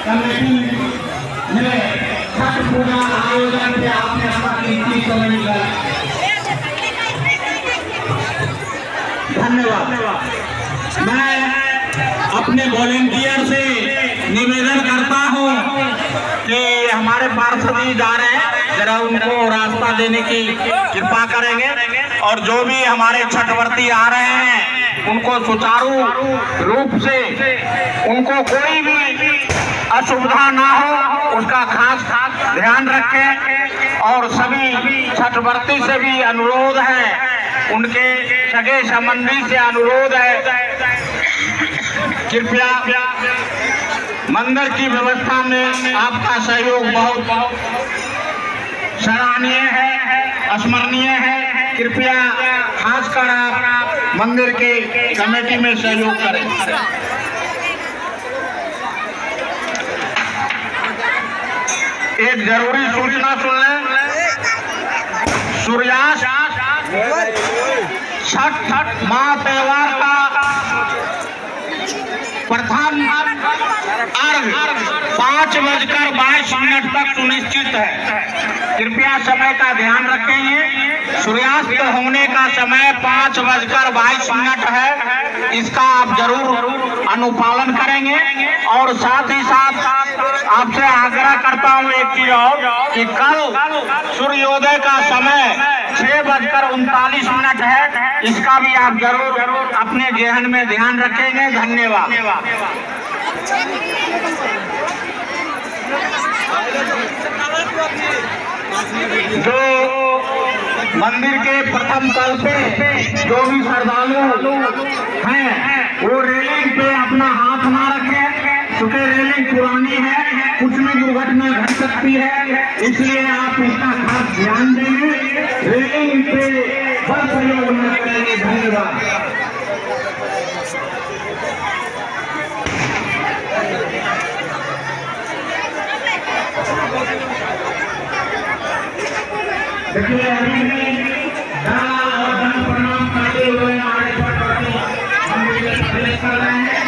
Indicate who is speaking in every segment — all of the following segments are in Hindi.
Speaker 1: कमेटी में छठ पूजा आयोजन से आपने अपना कीमती समय निकाला। धन्यवाद। मैं अपने वॉलेंटियर से निवेदन करता हूं कि हमारे पार्षद जी जा रहे हैं, जरा उनको रास्ता देने की कृपा करेंगे और जो भी हमारे छठवर्ती आ रहे हैं उनको सुचारू रूप से उनको कोई भी असुविधा ना हो उसका खास ध्यान रखें। और सभी छठवर्ती से भी अनुरोध है, उनके सगे संबंधी से अनुरोध है, कृपया मंदिर की व्यवस्था में आपका सहयोग बहुत सराहनीय है, स्मरणीय है। कृपया खासकर आप मंदिर के कमेटी में सहयोग करें। एक जरूरी सूचना सुन लें। सूर्यास्त छठ महात्योहार का प्रथम अर्घ 5:22 तक सुनिश्चित है। कृपया समय का ध्यान रखेंगे। सूर्यास्त होने का समय 5:22 है। इसका आप जरूर अनुपालन करेंगे। और साथ ही साथ आपसे आग्रह करता हूं एक चीज और कि कल सूर्योदय का समय 6:39 है। इसका भी आप जरूर अपने जेहन में ध्यान रखेंगे। धन्यवाद। जो मंदिर के प्रथम तल पे जो भी श्रद्धालु हैं वो रेलिंग पे अपना हाथ ना रखें, क्योंकि रेलिंग पुरानी है, कुछ में दुर्घटना घट सकती है, इसलिए आप इसका खास ध्यान देंगे। रेलिंग पे बल प्रयोग न करेंगे। धन्यवाद। देखिए अभी भी दान और धन प्रणाम करते हुए हमारे छठवर्ती हम प्रवेश कर रहे हैं।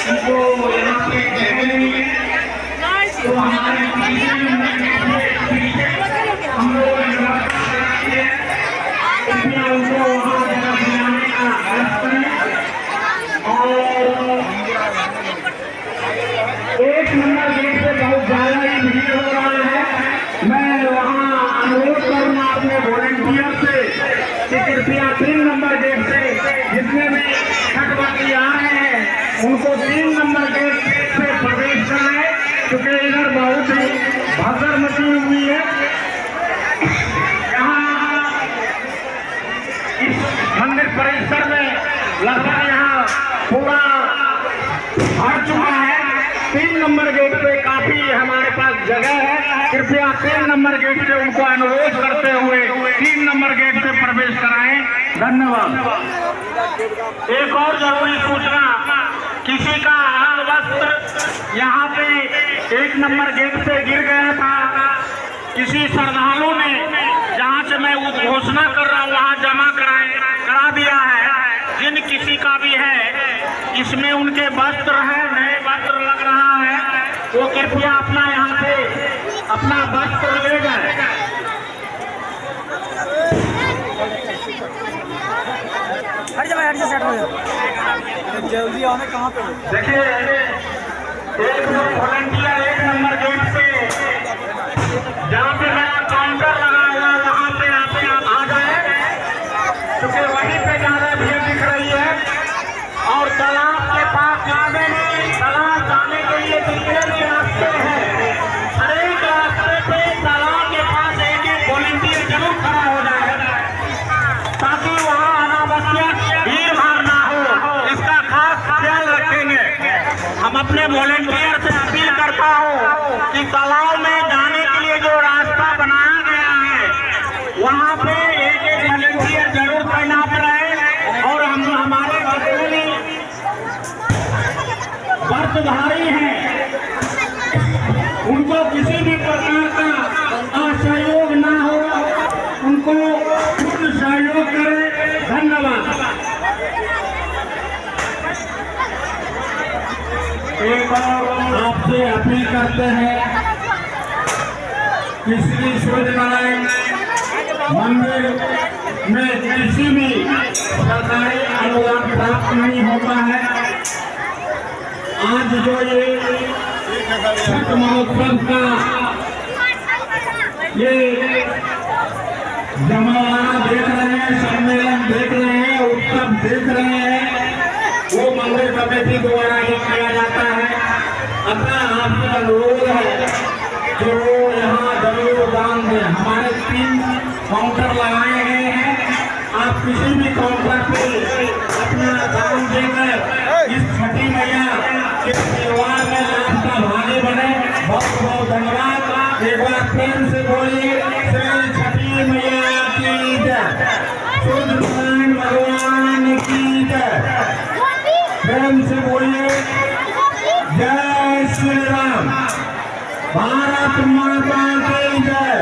Speaker 1: उनको यहाँ पे जगह नहीं है तो हमारे पीछे हम लोग उनको वहाँ जगह दिलाने का प्रयास करें। और 1 नंबर गेट से बहुत ज्यादा ही भीड़ हो रहा है। मैं वहाँ अनुरोध करूँगा अपने वॉलेंटियर से कि कृपया 3 नंबर गेट से जितने भी छठवर्ती आ रहे हैं उनको 3 नंबर गेट से प्रवेश कराएं, क्योंकि इधर बहुत ही भगदड़ मची हुई है। यहाँ इस मंदिर परिसर में लगभग यहाँ पूरा भर चुका है। 3 नंबर गेट पे काफी हमारे पास जगह है। कृपया 3 नंबर गेट से उनको अनुरोध करते हुए 3 नंबर गेट से प्रवेश कराएं। धन्यवाद। एक और जरूरी सूचना, किसी का अंग वस्त्र यहाँ पे 1 नंबर गेट से गिर गया था। किसी श्रद्धालु ने, जहाँ से मैं घोषणा कर रहा हूँ वहाँ जमा करा दिया है। जिन किसी का भी है इसमें उनके वस्त्र है, नए वस्त्र लग रहा है, वो कृपया अपना यहाँ पे अपना वस्त्र ले जाए। हर जगह सेट हो जाए जल्दी आने। कहाँ पे देखिए एक वॉलंटियर 1 नंबर गेट से जहाँ पे मेरा काउंटर लगा हुआ वहाँ पे आप आ जाए, क्योंकि वहीं पे ज्यादा भीड़ दिख रही है। और तालाब के पास जाने तालाब जाने के लिए जितने भी रास्ते हैं, हर एक रास्ते पे तालाब के पास एक वॉलंटियर जरूर खड़ा हो जाए, ताकि वहाँ अनावश्यक भीड़ भाड़ ना हो। इसका खास ख्याल रखेंगे। हम अपने वॉलंटियर से अपील करता हूँ कि तालाब में जाने के लिए जो रास्ता बनाया गया है वहाँ पे एक वॉलंटियर जरूर तैनात रहे। और हम हमारे व्रतधारी हैं उनको किसी भी प्रकार का असहयोग ना हो, उनको सहयोग करें। धन्यवाद। एक और आपसे अपील करते हैं, श्री सूर्यनारायण मंदिर में किसी भी सरकारी अनुदान प्राप्त नहीं होता है। आज जो ये छठ महोत्सव का ये जमावड़ा देख रहे हैं, सम्मेलन देख रहे हैं, उत्सव देख रहे हैं, वो मंदिर कमेटी द्वारा ही किया जाता है। अतः आपका अनुरोध है जो यहाँ जरूर दान दें। हमारे 3 काउंटर लगाए गए हैं, आप किसी भी काउंटर पे अपना दान देकर इस छठी मैया के त्योहार में आपका भागी बने। बहुत बहुत धन्यवाद। एक बार प्रेम से बोलिए श्री छठी मैया की जय, सूर्यनारायण भगवान की जय। प्रेम से बोलिए जय श्री राम, भारत माता की जय।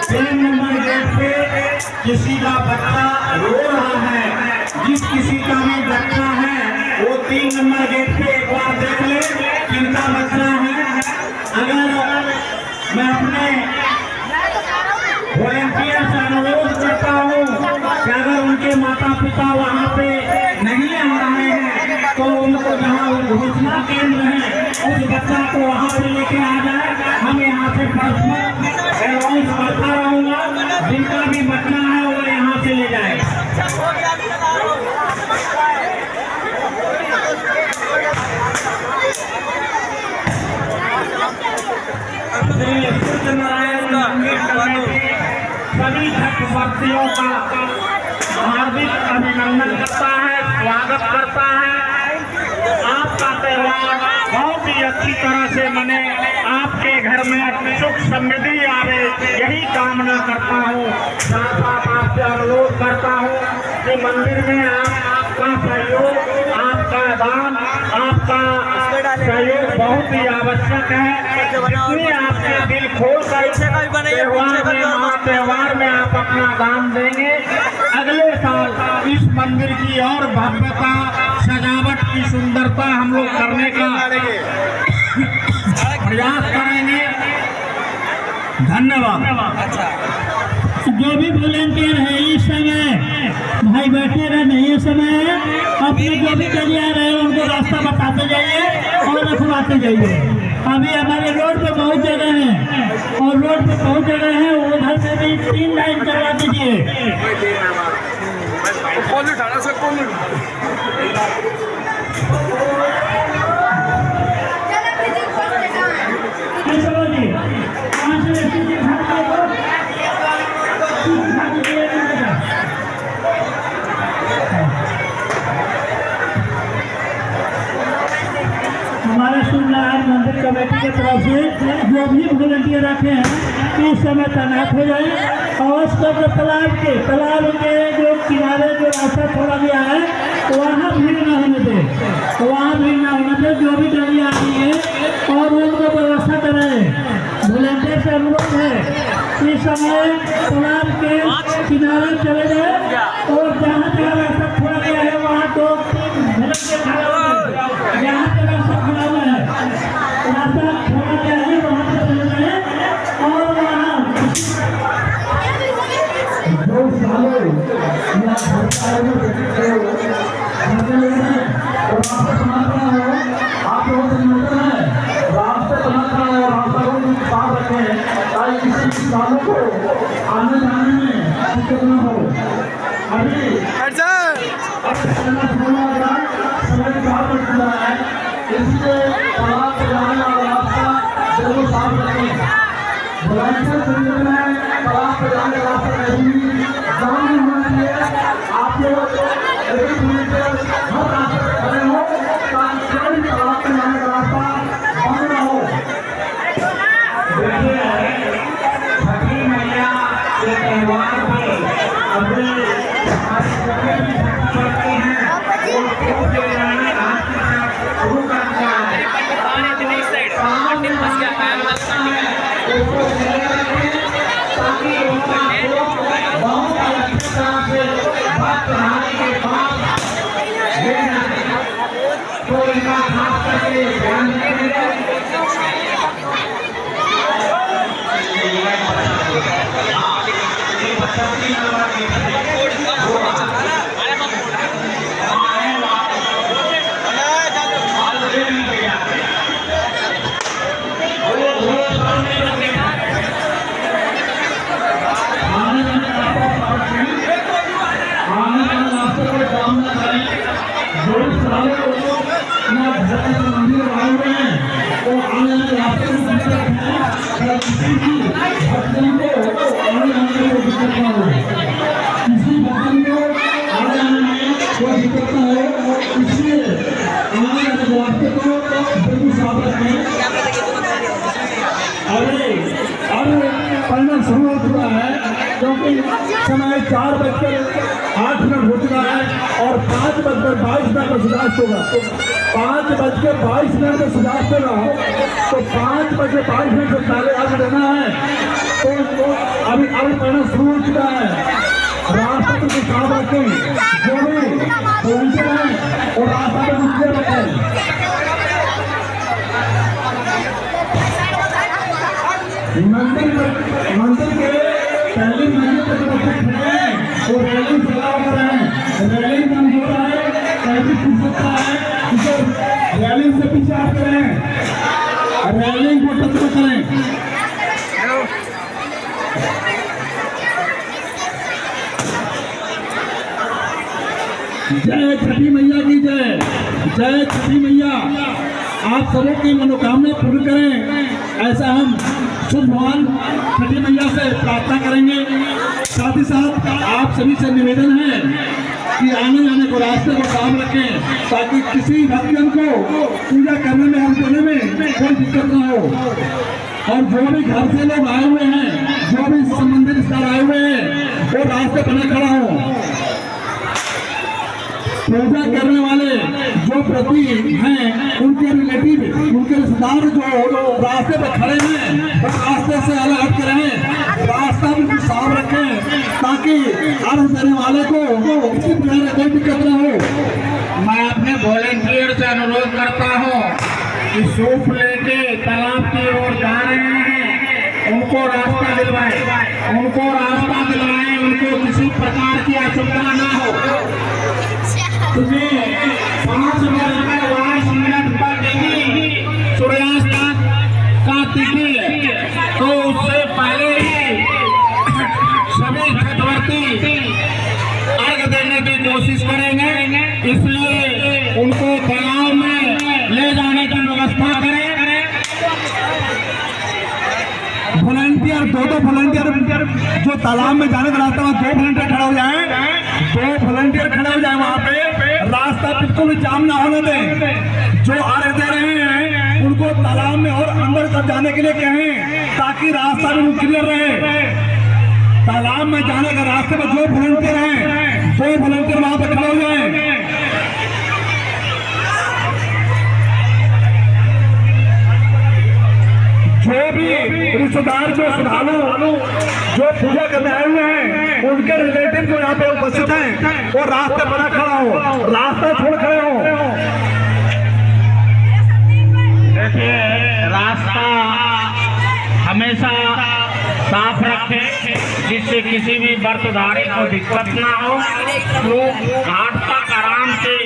Speaker 1: 3 नंबर गेट पे किसी का बच्चा रो रहा है, जिस किसी का भी बच्चा है वो 3 नंबर गेट पे एक बार देख ले किनका बच्चा है। अगर मैं अपने वॉलंटियर से अनुरोध करता हूँ कि अगर उनके माता पिता वहाँ पे नहीं आ रहे हैं तो उनको जहाँ घोषणा केंद्र है उस बच्चा को वहाँ पे लेके आ जाए। हम यहाँ से पर्सनल अनाउंस करता रहूँगा, जिनका भी बच्चा है वो यहाँ से ले जाए। सूर्यनारायण सभी छठवर्तियों का हार्दिक अभिनंदन करता है, स्वागत करता है। आपका त्योहार बहुत ही अच्छी तरह से मने, आपके घर में सुख समृद्धि आवे, यही कामना करता हूँ। साथ साथ आपसे अनुरोध करता हूँ कि मंदिर में आपका सहयोग, आपका दान, आपका सहयोग बहुत ही आवश्यक है। जितनी आपके दिल खोल कर त्योहार में आप अपना दान देंगे, अगले साल इस मंदिर की और भव्यता, सजावट की सुंदरता हम लोग करने का प्रयास करेंगे। धन्यवाद।
Speaker 2: जो भी वॉलंटियर है इस समय भाई बैठे रहे नहीं, इस समय अपने जो भी चले आ रहे हैं उनको रास्ता बताते जाइए और रखवाते जाइए। अभी हमारे रोड पे बहुत जगह है और रोड पे बहुत जगह है, उधर से भी 3 लाइन करवा दीजिए। हमारे सूर्यनारायण मंदिर कमेटी की तरफ से जो भी वॉलंटियर रखे हैं इस समय तैनात हो जाए और तालाब के जो किनारे जो रास्ता छोड़ा गया है वहाँ भीड़ न होने दे, वहाँ भीड़ न होने दे। जो भी गाड़ी आ रही है और उनको व्यवस्था करें। वॉलंटियर से अनुरोध है इस समय तालाब के किनारे चले जाए और जहाँ जहाँ रास्ता छोड़ा गया है वहाँ 2-3 घंटे के खड़ा हो, यहाँ पे रास्ता खड़ा हुआ है, रास्ता छोड़ा गया है वहाँ पे चले जाए और वहाँ को आने जाने में दिक्कत न हो। अभी इसलिए तालाब से जाने वाला रास्ता जरूर साफ रखें। तालाब से जाने का रास्ता नहीं जाम नहीं होना चाहिए। आप लोग हर रास्ते पे खड़े हो ताकि तालाब से जाने का रास्ता बंद न हो। छठी मैया के त्योहार में अभी करते हैं शुरू कर दिया है।
Speaker 1: इसको निलंबन रखें ताकि उनका बहुत अच्छी तरह से भक्त प्रधानी के पास ले जाए। तो इनका खास करके ध्यान रखेंगे। मंदिर आए हुए हैं तो आने वाले रास्ते में दिक्कत है, किसी भी भक्तों को आने आने में दिक्कत ना हो, किसी भक्तों को आने आने में कोई दिक्कत ना हो, इसलिए आने वाले रास्ते को बिल्कुल साफ रखें। अरे अब पढ़ना शुरू हो चुका है क्योंकि समय 4:08 हो चुका है और 5:22 पर सूर्यास्त होगा। 5:22 पर सूर्यास्त होगा तो 5:22 से पहले आगे देना है। तो अभी पढ़ना शुरू हो चुका है। रास्ता को साफ रखें, जो भी वॉलंटियर हैं और रास्ता को क्लियर रखें। मंदिर के पहले मंदिर तक खड़े हैं और रैलिंग चला कर रहे हैं। रैलिंग बंद हो रहा है, कैसे पूछ सकता है तो रैलिंग से पीछे आप करें, रैलिंग को टच करें। जय छठी मैया की जय, जय छठी मैया। आप सबों की मनोकामना पूर्ण करें, ऐसा हम शुभ भगवान छठी मैया से प्रार्थना करेंगे। साथ ही साथ आप सभी से निवेदन है कि आने जाने को रास्ते को साफ रखें ताकि किसी भक्तजन को पूजा करने में हम देने में कोई दिक्कत ना हो। और जो भी घर से लोग आए हुए हैं, जो भी संबंधित रिश्तेदार आए हुए हैं, वो रास्ते पर खड़ा हो। पूजा करने वाले जो प्रति हैं उनके रिलेटिव, उनके रिश्तेदार जो रास्ते पर खड़े हैं वो रास्ते से अलग हट के रहें, रास्ता भी साफ रखें ताकि अर्घ देने वाले को किसी प्रकार की कोई दिक्कत न हो।
Speaker 3: मैं अपने वॉलंटियर से अनुरोध करता हूँ कि सूप लेके तालाब की ओर जा रहे हैं, उनको रास्ता दिलवाएं, उनको किसी प्रकार की असुविधा ना हो। तुम्हें 5:22 पर देगी सूर्यास्त का तिथि, तो उससे पहले ही सभी छठवर्ती अर्घ देने की कोशिश करेंगे, इसलिए उनको तालाब में ले जाने की व्यवस्था करें।
Speaker 2: वॉलंटियर दो वॉलंटियर जो तालाब में जाने का रास्ता में 2 वॉलंटियर खड़ा हो जाए, 2 वॉलंटियर खड़े हो जाए वहाँ पे, रास्ता बिल्कुल जाम ना होने दें। जो अर्घ दे रहे हैं उनको तालाब में और अंदर तक जाने के लिए कहें ताकि रास्ता भी क्लियर रहे। तालाब में जाने का रास्ते में जो वॉलंटियर हैं 2 वॉलंटियर वहाँ पे खड़े हो जाए। जो भी रिश्तेदार जो श्रद्धालु जो पूजा करने आए हुए हैं उनके रिलेटिव जो यहाँ पे उपस्थित हैं वो रास्ते पर खड़ा हो, रास्ता छोड़ खड़े हो।
Speaker 3: देखिए, रास्ता हमेशा साफ रखें जिससे किसी भी व्रतधारी को दिक्कत ना हो, लोग घाट तक आराम से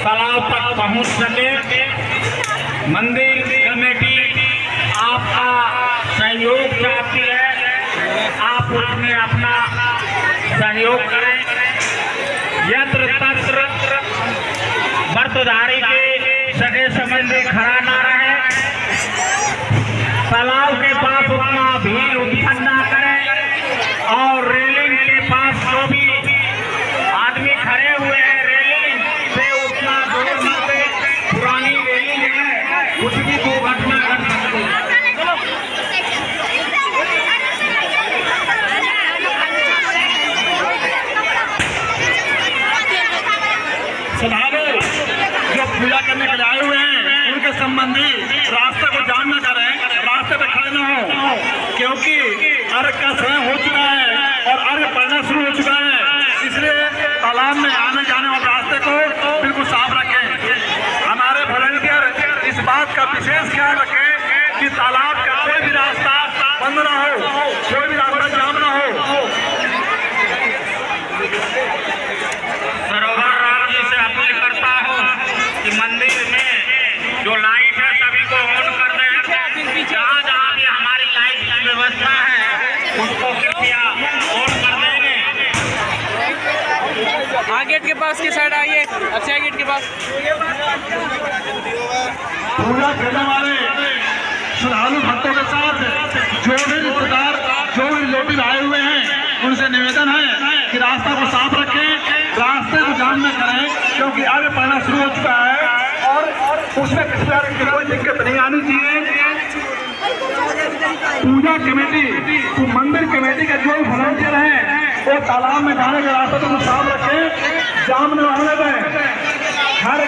Speaker 3: तालाब तक पहुँच सके। मंदिर कमेटी आपका सहयोग चाहती है, आप उसमें अपना सहयोग करें। यत्र तत्र व्रतधारी के सगे संबंधी खड़ा ना रहे, तालाब के पास उतना भीड़ उत्पन्न ना करें और रेलिंग के पास जो भी आदमी खड़े हुए हैं रेलिंग से उतना दूर न दे। पुरानी रेलिंग है, कुछ भी दुर्घटना घट सकती है।
Speaker 2: श्रद्धालु जो पूजा करने के लिए आए हुए हैं उनके संबंधी रास्ते को जाम न करें, रास्ते पे खड़े न हो।
Speaker 1: तालाब में आने जाने वाले रास्ते को बिल्कुल साफ रखें। हमारे वॉलंटियर इस बात का विशेष ख्याल रखें कि तालाब का कोई भी रास्ता बंद ना हो, कोई भी रास्ता जाम ना हो।
Speaker 3: सरोवर राम जी से अपील करता हूँ कि मंदिर में जो लाइट है सभी को ऑन कर दें। जहाँ जहाँ भी हमारी लाइट की व्यवस्था है उसको कृपया ऑन कर देंगे।
Speaker 4: हाँ, गेट के पास की साइड आइए, अच्छा गेट के पास।
Speaker 1: पूजा करने वाले श्रद्धालु भक्तों के साथ जो भी रिश्तेदार जो भी रिलेटिव आए हुए हैं उनसे निवेदन है कि रास्ता को साफ रखें, रास्ते को जाम न करें, क्योंकि आगे पढ़ना शुरू हो चुका है और उसमें किसी तरह की कोई दिक्कत नहीं आनी चाहिए। पूजा कमेटी तो मंदिर कमेटी का जो वॉलंटियर है वो तालाब में जाने का रास्ता को साफ रखें, जाम न होने दें। हर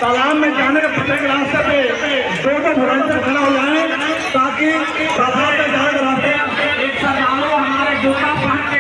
Speaker 1: तालाब में जाने के प्रत्येक रास्ते पे दो वॉलंटियर खड़ा हो जाए ताकि तालाब में जाने का रास्ता
Speaker 3: एक श्रद्धालु हमारे जूता पहन के